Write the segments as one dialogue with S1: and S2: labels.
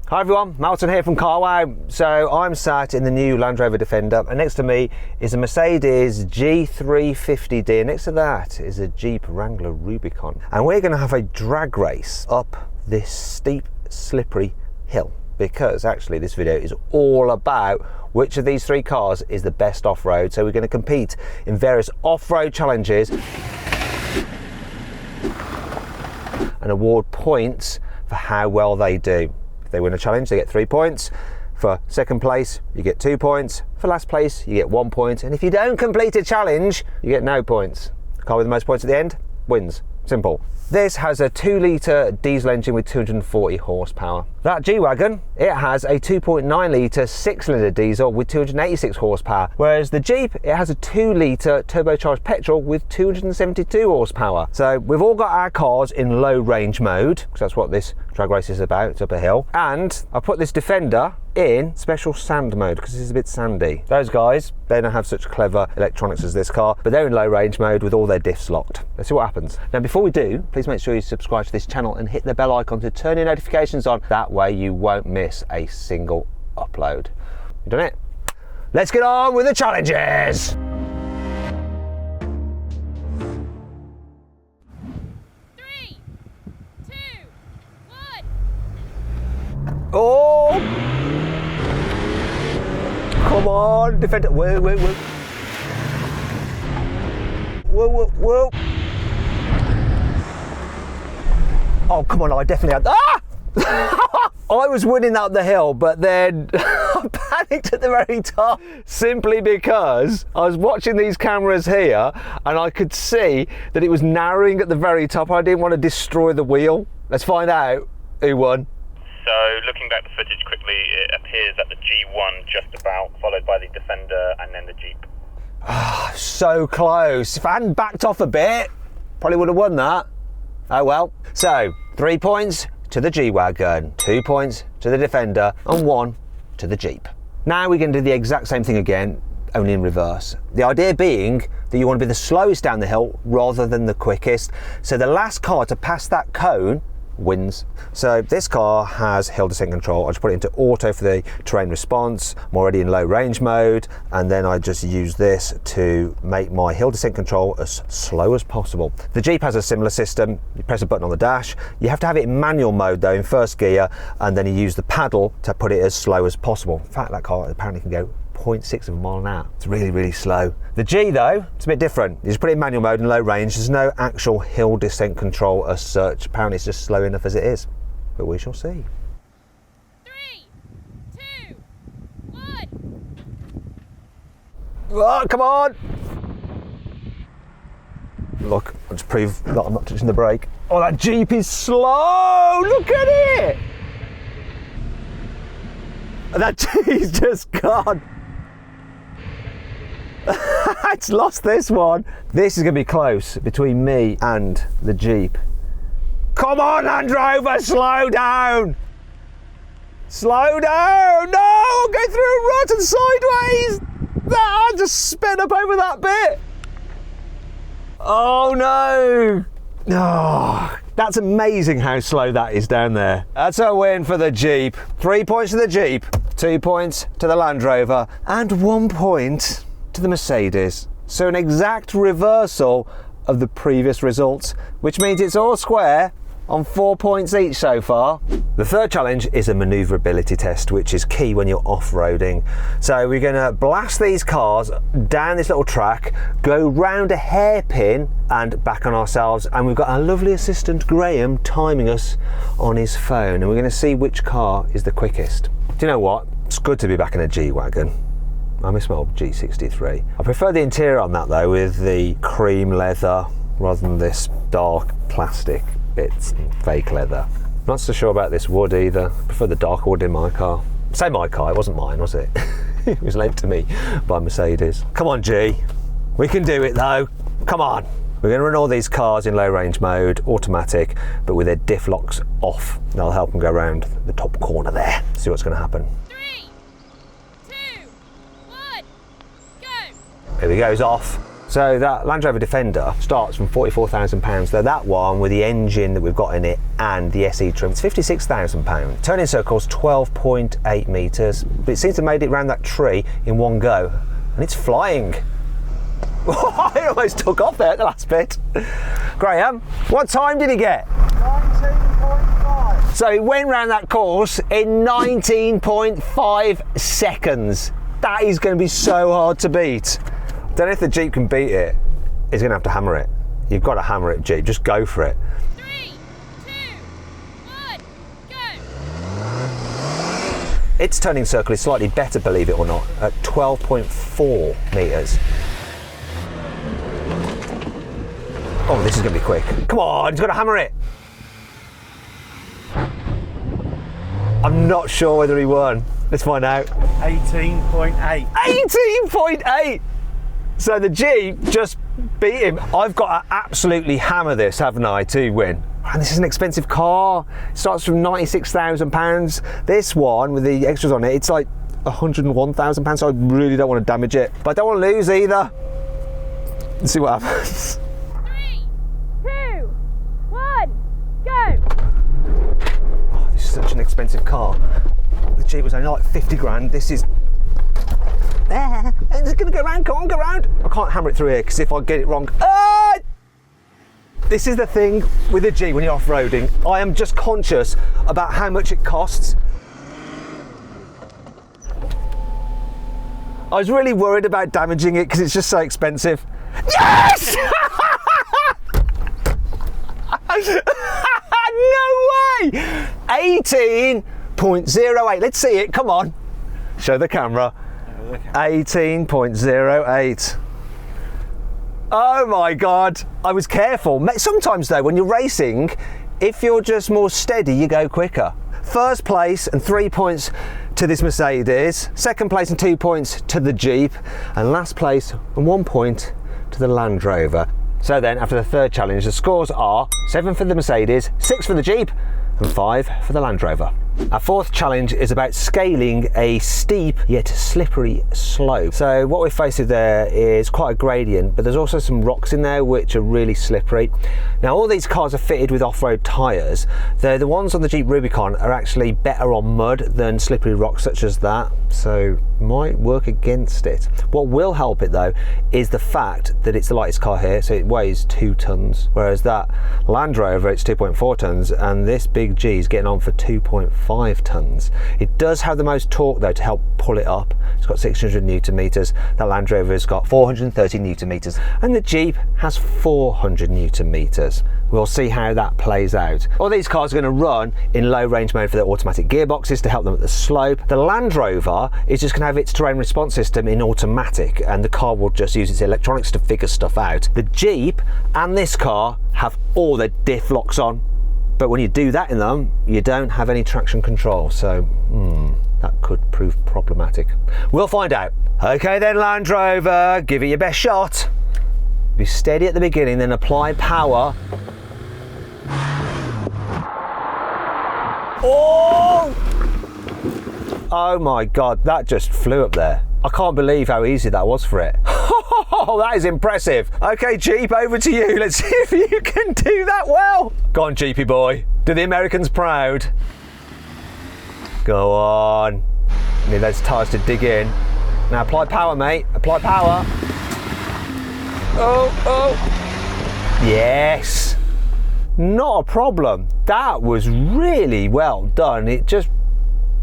S1: Hi everyone, Martin here from carwow. So I'm sat in the new Land Rover Defender and next to me is a Mercedes G350D and next to that is a Jeep Wrangler Rubicon. And we're going to have a drag race up this steep, slippery hill because actually this video is all about which of these three cars is the best off-road. So we're going to compete in various off-road challenges and award points for how well they do. If they win a challenge, they get 3 points. For second place, you get 2 points. For last place, you get 1 point. And if you don't complete a challenge, you get no points. The car with the most points at the end wins. Simple. This has a 2-litre diesel engine with 240 horsepower. That G-Wagon, it has a 2.9-litre 6-cylinder diesel with 286 horsepower, whereas the Jeep, it has a 2-litre turbocharged petrol with 272 horsepower. So we've all got our cars in low range mode, because that's what this drag race is about, it's up a hill. And I put this Defender in special sand mode because it's a bit sandy. Those guys, they don't have such clever electronics as this car, but they're in low range mode with all their diffs locked. Let's see what happens. Now before we do, please make sure you subscribe to this channel and hit the bell icon to turn your notifications on. That way you won't miss a single upload. You done it? Let's get on with the challenges!
S2: Three, two, one.
S1: Oh! Come on, Defender. Whoa, whoa, whoa. Whoa, whoa, whoa. Oh, come on, I definitely had. Ah! I was winning up the hill, but then I panicked at the very top simply because I was watching these cameras here and I could see that it was narrowing at the very top. I didn't want to destroy the wheel. Let's find out who won.
S3: So looking back the footage quickly, it appears that the G1 just about, followed by the Defender and then the Jeep.
S1: Ah, so close. If I hadn't backed off a bit, probably would have won that. Oh well. So 3 points to the G-Wagon, 2 points to the Defender and 1 to the Jeep. Now we're going to do the exact same thing again, only in reverse. The idea being that you want to be the slowest down the hill rather than the quickest. So the last car to pass that cone wins. So this car has hill descent control. I just put it into auto for the terrain response. I'm already in low range mode, and then I just use this to make my hill descent control as slow as possible. The Jeep has a similar system. You press a button on the dash. You have to have it in manual mode though, in first gear, and then you use the paddle to put it as slow as possible. In fact, that car apparently can go 0.6 of a mile an hour. It's really, really slow. The G though, it's a bit different. You just put it in manual mode in low range. There's no actual hill descent control as such. Apparently it's just slow enough as it is, but we shall see.
S2: 3, 2, 1.
S1: Oh, come on! Look, I'll just prove that I'm not touching the brake. Oh, that Jeep is slow! Look at it! And that G's just gone. It's lost this one. This is going to be close between me and the Jeep. Come on, Land Rover, slow down! Slow down! No, I'm going through a rut and sideways! I just spin up over that bit. Oh no! Oh, that's amazing how slow that is down there. That's a win for the Jeep. 3 points to the Jeep, 2 points to the Land Rover, and 1 point to the Mercedes. So an exact reversal of the previous results, which means it's all square on 4 points each so far. The third challenge is a manoeuvrability test, which is key when you're off-roading. So we're gonna blast these cars down this little track, go round a hairpin and back on ourselves, and we've got our lovely assistant Graham timing us on his phone, and we're gonna see which car is the quickest. Do you know what? It's good to be back in a G-Wagon. I miss my old G63. I prefer the interior on that though, with the cream leather rather than this dark plastic bits and fake leather. Not so sure about this wood either. I prefer the dark wood in my car. Say my car, it wasn't mine, was it? It was lent to me by Mercedes. Come on G, we can do it though. Come on. We're going to run all these cars in low range mode, automatic, but with their diff locks off. That'll help them go around the top corner there. See what's going to happen.
S2: 3, 2, 1, go!
S1: Here he goes off. So that Land Rover Defender starts from £44,000, though that one with the engine that we've got in it and the SE trim, it's £56,000. Turning circles 12.8 metres, but it seems to have made it round that tree in one go, and it's flying. I almost took off there at the last bit. Graham, what time did he get?
S4: 19.5.
S1: So he went round that course in 19.5 seconds. That is going to be so hard to beat. Don't know if the Jeep can beat it. He's going to have to hammer it. You've got to hammer it, Jeep. Just go for it.
S2: 3, 2, 1, go!
S1: Its turning circle is slightly better, believe it or not, at 12.4 metres. Oh, this is going to be quick. Come on, he's got to hammer it. I'm not sure whether he won. Let's find out.
S4: 18.8.
S1: 18.8! So the Jeep just beat him. I've got to absolutely hammer this, haven't I, to win. And this is an expensive car. It starts from £96,000. This one, with the extras on it, it's like £101,000, so I really don't want to damage it. But I don't want to lose either. Let's see what happens.
S2: 3, 2, 1, go!
S1: Oh, this is such an expensive car. The Jeep was only like 50 grand. This is there. It's going to go round. Come on, go round. I can't hammer it through here because if I get it wrong. This is the thing with the Jeep when you're off-roading. I am just conscious about how much it costs. I was really worried about damaging it because it's just so expensive. Yes! No way! 18.08. Let's see it. Come on. Show the camera. 18.08. Oh my God. I was careful. Sometimes though, when you're racing, if you're just more steady, you go quicker. First place and 3 points to this Mercedes. Second place and 2 points to the Jeep. And last place and 1 point to the Land Rover. So then, after the third challenge, the scores are 7 for the Mercedes, 6 for the Jeep, and 5 for the Land Rover. Our fourth challenge is about scaling a steep yet slippery slope. So what we're faced with there is quite a gradient, but there's also some rocks in there which are really slippery. Now all these cars are fitted with off-road tyres, though the ones on the Jeep Rubicon are actually better on mud than slippery rocks such as that, so might work against it. What will help it though is the fact that it's the lightest car here, so it weighs 2 tons, whereas that Land Rover, it's 2.4 tons, and this big G is getting on for 2.5 tons. It does have the most torque though to help pull it up. It's got 600 newton meters. That Land Rover has got 430 newton meters, and the Jeep has 400 newton meters. We'll see how that plays out. All these cars are going to run in low range mode for their automatic gearboxes to help them at the slope. The Land Rover is just going to have its terrain response system in automatic, and the car will just use its electronics to figure stuff out. The Jeep and this car have all their diff locks on, but when you do that in them, you don't have any traction control, so that could prove problematic. We'll find out. Okay then, Land Rover, give it your best shot. Be steady at the beginning, then apply power. Oh! Oh my God, that just flew up there. I can't believe how easy that was for it. Oh, that is impressive. Okay, Jeep, over to you. Let's see if you can do that well. Go on, Jeepy boy. Do the Americans proud. Go on. Need those tyres to dig in. Now apply power, mate. Apply power. Oh, oh. Yes. Not a problem. That was really well done. It just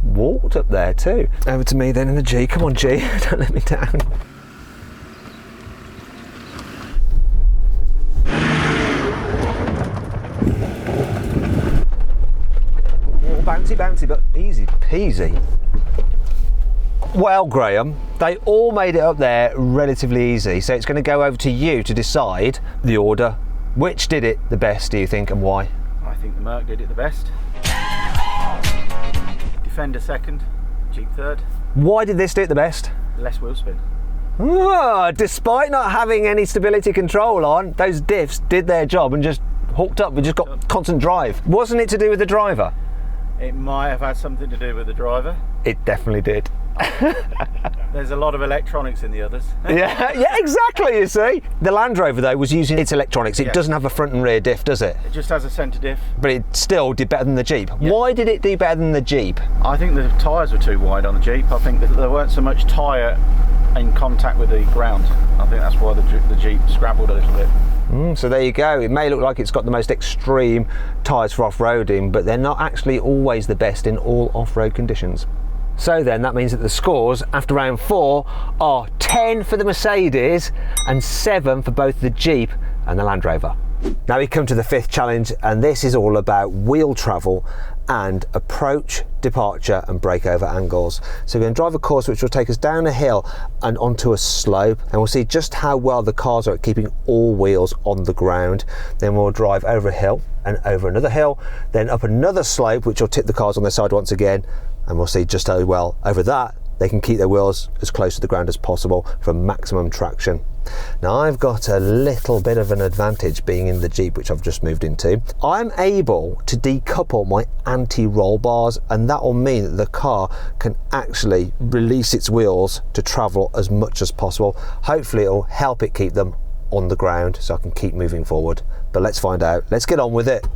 S1: walked up there too. Over to me then in the G. Come on, G. Don't let me down. Bouncy, bouncy, but easy peasy. Well, Graham, they all made it up there relatively easy, so it's going to go over to you to decide the order. Which did it the best, do you think, and why?
S4: I think the Merc did it the best. Defender second, Jeep third.
S1: Why did this do it the best?
S4: Less wheel spin.
S1: Despite not having any stability control on, those diffs did their job and just hooked up. We just got constant drive. Wasn't it to do with the driver?
S4: It might have had something to do with the driver.
S1: It definitely did.
S4: There's a lot of electronics in the others.
S1: Yeah, exactly, you see. The Land Rover, though, was using its electronics. It doesn't have a front and rear diff, does it?
S4: It just has a centre diff.
S1: But it still did better than the Jeep.
S4: Yeah.
S1: Why did it do better than the Jeep?
S4: I think the tyres were too wide on the Jeep. I think that there weren't so much tyre in contact with the ground. I think that's why the Jeep scrabbled a little bit.
S1: So there you go. It may look like it's got the most extreme tyres for off-roading, but they're not actually always the best in all off-road conditions. So then that means that the scores after round 4 are 10 for the Mercedes and 7 for both the Jeep and the Land Rover. Now we come to the 5th challenge, and this is all about wheel travel and approach, departure and breakover angles. So we're going to drive a course which will take us down a hill and onto a slope, and we'll see just how well the cars are at keeping all wheels on the ground. Then we'll drive over a hill and over another hill, then up another slope which will tip the cars on their side once again, and we'll see just how well over that they can keep their wheels as close to the ground as possible for maximum traction. Now I've got a little bit of an advantage being in the Jeep, which I've just moved into. I'm able to decouple my anti-roll bars, and that will mean that the car can actually release its wheels to travel as much as possible. Hopefully it'll help it keep them on the ground so I can keep moving forward. But let's find out. Let's get on with it.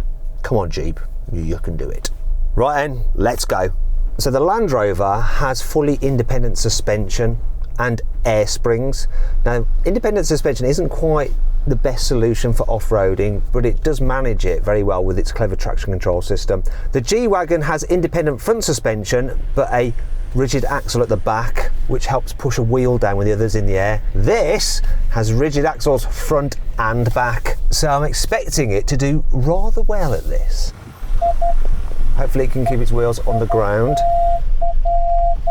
S1: Come on, Jeep, you can do it. Right then, let's go. So the Land Rover has fully independent suspension and air springs. Now, independent suspension isn't quite the best solution for off-roading, but it does manage it very well with its clever traction control system. The G-Wagon has independent front suspension, but a rigid axle at the back, which helps push a wheel down when the other's in the air. This has rigid axles front and back, so I'm expecting it to do rather well at this. Hopefully it can keep its wheels on the ground.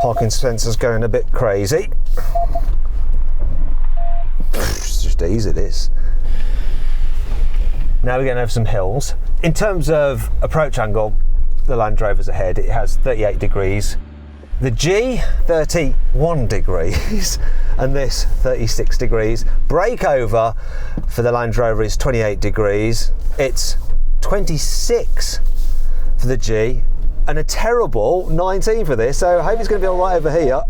S1: Parking sensor's going a bit crazy. It's just easy, this. Now we're going over some hills. In terms of approach angle, the Land Rover's ahead. It has 38 degrees. The G, 31 degrees, and this 36 degrees. Breakover for the Land Rover is 28 degrees. It's 26 for the G, and a terrible 19 for this, so I hope it's going to be all right over here.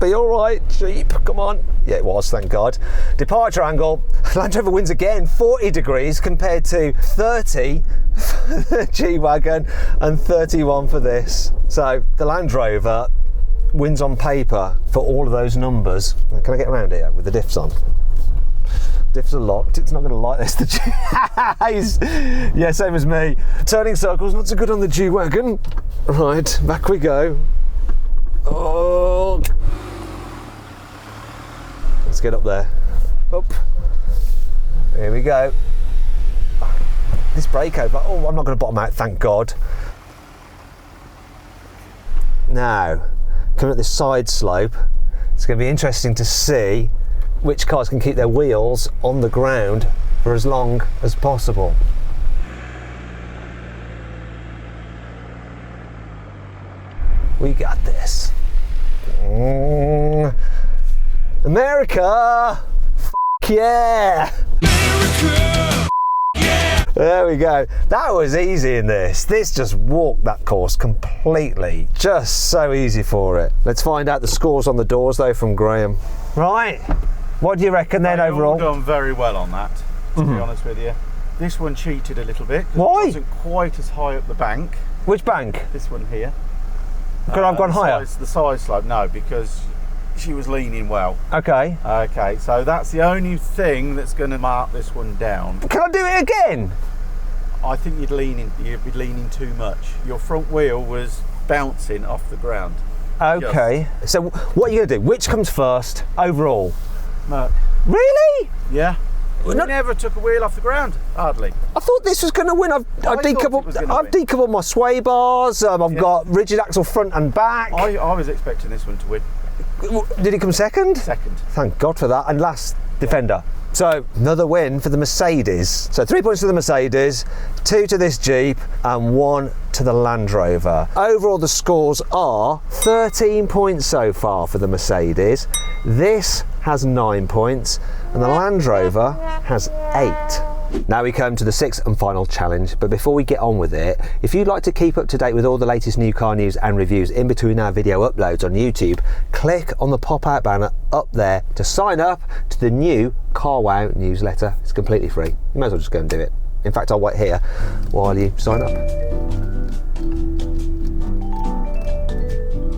S1: Be all right, Jeep, come on. Yeah, it was, thank God. Departure angle, Land Rover wins again, 40 degrees compared to 30 for the G-Wagon and 31 for this. So the Land Rover wins on paper for all of those numbers. Can I get around here with the diffs on? Diffs are locked, it's not going to like this. Yeah, same as me. Turning circles, not so good on the G-Wagon. Right, back we go. Oh. Let's get up there. Up. Here we go. This breakover, oh, I'm not going to bottom out, thank God. Now, coming up this side slope, it's going to be interesting to see which cars can keep their wheels on the ground for as long as possible. We got this. America! F yeah! America! Yeah! There we go. That was easy in this. This just walked that course completely. Just so easy for it. Let's find out the scores on the doors though from Graham. Right. What do you reckon then overall?
S4: You've done very well on that, to be honest with you. This one cheated a little bit.
S1: Why?
S4: It wasn't quite as high up the bank.
S1: Which bank?
S4: This one here.
S1: Could I've gone higher?
S4: The side slope, no, because she was leaning well.
S1: Okay.
S4: Okay, so that's the only thing that's going to mark this one down.
S1: Can I do it again?
S4: I think you'd be leaning too much. Your front wheel was bouncing off the ground.
S1: Okay. Just. So what are you going to do? Which comes first overall?
S4: Merc.
S1: Really?
S4: Yeah. We never took a wheel off the ground, hardly.
S1: I thought this was going to win. I've decoupled my sway bars. I've got rigid axle front and back.
S4: I was expecting this one to win.
S1: Did it come second?
S4: Second.
S1: Thank God for that. And last, Defender. So another win for the Mercedes. So 3 points to the Mercedes, 2 to this Jeep and 1 to the Land Rover. Overall the scores are 13 points so far for the Mercedes. This has 9 points and the Land Rover has 8. Now we come to the sixth and final challenge, but before we get on with it, if you'd like to keep up to date with all the latest new car news and reviews in between our video uploads on YouTube, click on the pop-out banner up there to sign up to the new CarWow newsletter. It's completely free. You might as well just go and do it. In fact, I'll wait here while you sign up.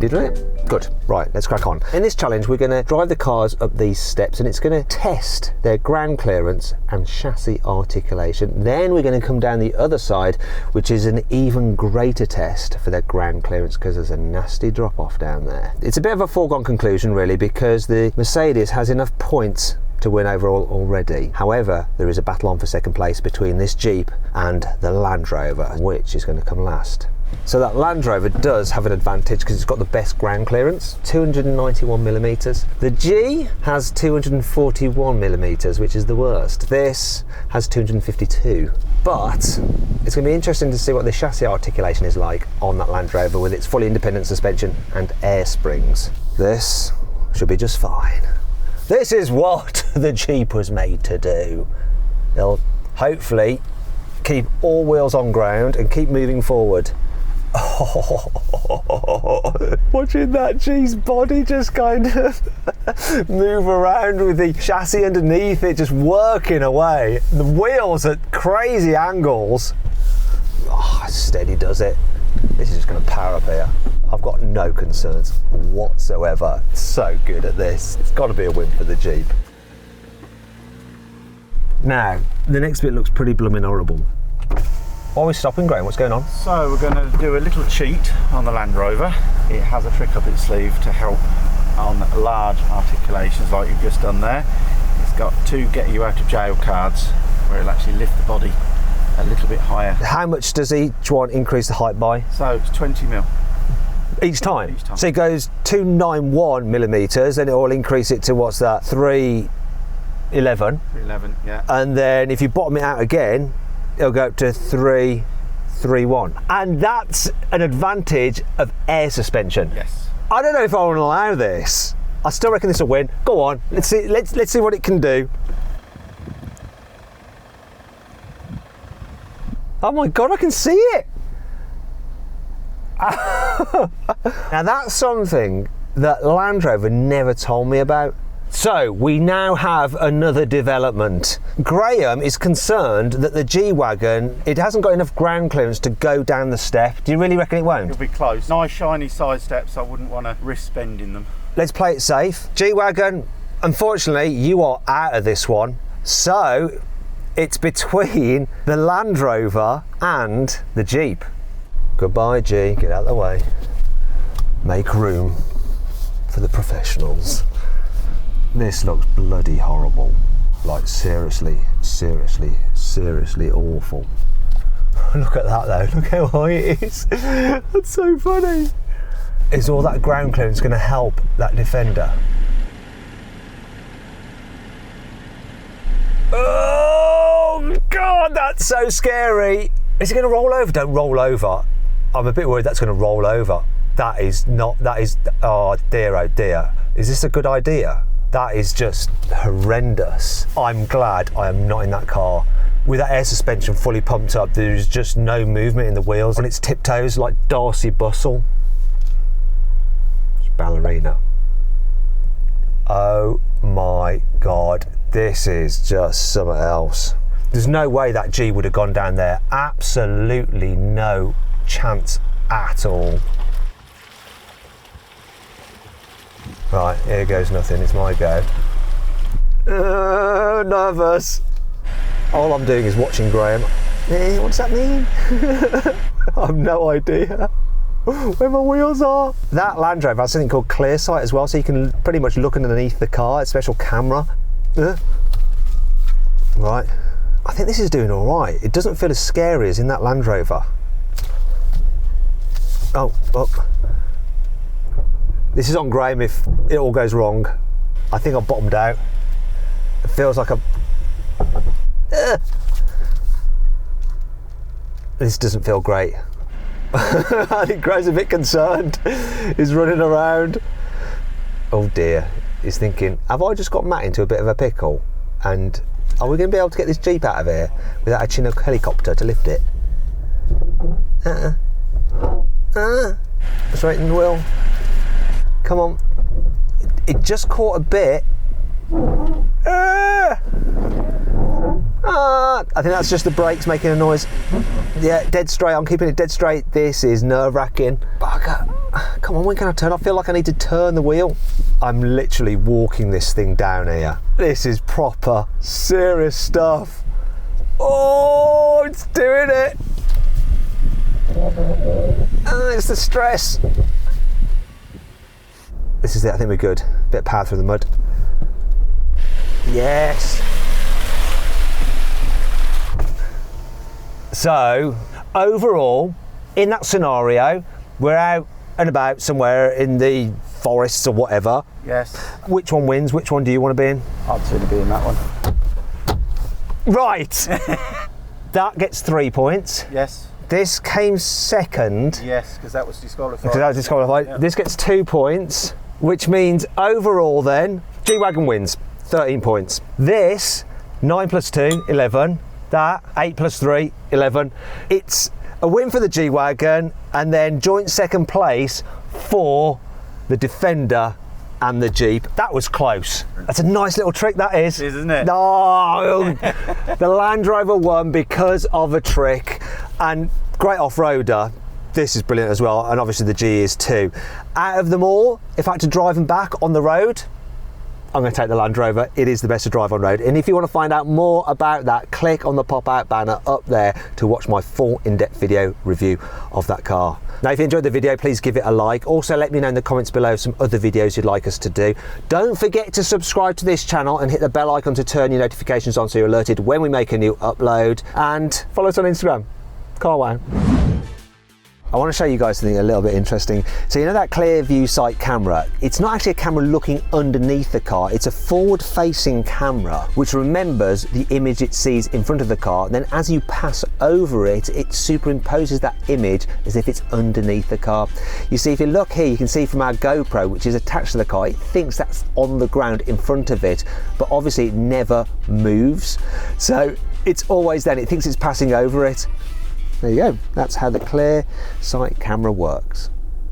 S1: Did it? Good. Right, let's crack on. In this challenge, we're going to drive the cars up these steps and it's going to test their ground clearance and chassis articulation. Then we're going to come down the other side, which is an even greater test for their ground clearance because there's a nasty drop off down there. It's a bit of a foregone conclusion really, because the Mercedes has enough points to win overall already. However, there is a battle on for second place between this Jeep and the Land Rover, which is going to come last. So that Land Rover does have an advantage because it's got the best ground clearance, 291 millimeters. The G has 241 millimeters, which is the worst. This has 252. But it's going to be interesting to see what the chassis articulation is like on that Land Rover with its fully independent suspension and air springs. This should be just fine. This is what the Jeep was made to do. It'll hopefully keep all wheels on ground and keep moving forward. Watching that G's body just kind of move around with the chassis underneath it just working away. The wheels at crazy angles. Oh, steady does it. This is just going to power up here. I've got no concerns whatsoever. It's so good at this. It's got to be a win for the Jeep. Now, the next bit looks pretty blooming horrible. Why are we stopping, Graham? What's going on?
S4: So we're going to do a little cheat on the Land Rover. It has a trick up its sleeve to help on large articulations like you've just done there. It's got two get you out of jail cards where it'll actually lift the body a little bit higher.
S1: How much does each one increase the height by?
S4: So it's 20 mil.
S1: Each time?
S4: Each time.
S1: So it goes 291 millimeters, then it will increase it to what's that? 311.
S4: 311, yeah.
S1: And then if you bottom it out again, it'll go up to 331. And that's an advantage of air suspension.
S4: Yes.
S1: I don't know if I want to allow this. I still reckon this will win. Go on, let's see. Let's see what it can do. Oh my God, I can see it. Now that's something that Land Rover never told me about. So we now have another development. Graham is concerned that the G-Wagon, it hasn't got enough ground clearance to go down the step. Do you really reckon it won't?
S4: It'll be close. Nice shiny side steps, I wouldn't want to risk spending them.
S1: Let's play it safe. G-Wagon, unfortunately you are out of this one. So it's between the Land Rover and the Jeep. Goodbye G, get out of the way. Make room for the professionals. This looks bloody horrible. Like seriously, seriously, seriously awful. Look at that though, look how high it is. That's so funny. Is all that ground clearance going to help that Defender? Oh God, that's so scary. Is it going to roll over? Don't roll over. I'm a bit worried that's going to roll over. That is not, that is, oh dear. Is this a good idea? That is just horrendous. I'm glad I am not in that car. With that air suspension fully pumped up, there's just no movement in the wheels on its tiptoes like Darcy Bustle. It's ballerina. Oh my God, this is just something else. There's no way that G would have gone down there. Absolutely no chance at all. Right, here goes nothing, it's my go. Nervous. All I'm doing is watching Graham. What does that mean? I have no idea where my wheels are. That Land Rover has something called Clear Sight as well, so you can pretty much look underneath the car, it's a special camera. Right, I think this is doing all right. It doesn't feel as scary as in that Land Rover. Oh, up. This is on Graham if it all goes wrong. I think I've bottomed out. It feels like This doesn't feel great. I think Graham's a bit concerned. He's running around. Oh dear. He's thinking, have I just got Matt into a bit of a pickle? And Are we going to be able to get this Jeep out of here without a Chinook helicopter to lift it? Straighten the wheel. Come on. It just caught a bit. I think that's just the brakes making a noise. Yeah, dead straight. I'm keeping it dead straight. This is nerve-wracking. Bugger. Come on, when can I turn? I feel like I need to turn the wheel. I'm literally walking this thing down here. This is proper serious stuff. Oh, it's doing it. It's the stress. This is it. I think we're good. Bit of power through the mud. Yes. So, overall, in that scenario, we're out and about somewhere in the forests or whatever.
S4: Yes.
S1: Which one wins? Which one do you want to be in?
S4: I'd sooner be in that one.
S1: Right. That gets 3 points.
S4: Yes.
S1: This came second.
S4: Yes, because that was disqualified.
S1: Because that was disqualified.
S4: Yeah.
S1: This gets 2 points, which means overall then, G-Wagon wins, 13 points. This, 9 plus 2, 11. That, 8 plus 3, 11. It's a win for the G-Wagon and then joint second place for the Defender and the Jeep. That was close. That's a nice little trick, that is.
S4: It is, isn't it?
S1: Oh, the Land Rover won because of a trick, and great off-roader. This is brilliant as well, and obviously the G is too. Out of them all, if I had to drive them back on the road, I'm going to take the Land Rover. It is the best to drive on road. And if you want to find out more about that, click on the pop-out banner up there to watch my full in-depth video review of that car. Now, if you enjoyed the video, please give it a like. Also, let me know in the comments below some other videos you'd like us to do. Don't forget to subscribe to this channel and hit the bell icon to turn your notifications on so you're alerted when we make a new upload. And follow us on Instagram, carwow. I want to show you guys something a little bit interesting. So you know that clear view sight camera? It's not actually a camera looking underneath the car. It's a forward facing camera which remembers the image it sees in front of the car. Then as you pass over it, it superimposes that image as if it's underneath the car. You see, if you look here, you can see from our GoPro, which is attached to the car, it thinks that's on the ground in front of it, but obviously it never moves. So it's always then, it thinks it's passing over it. There you go, that's how the clear sight camera works.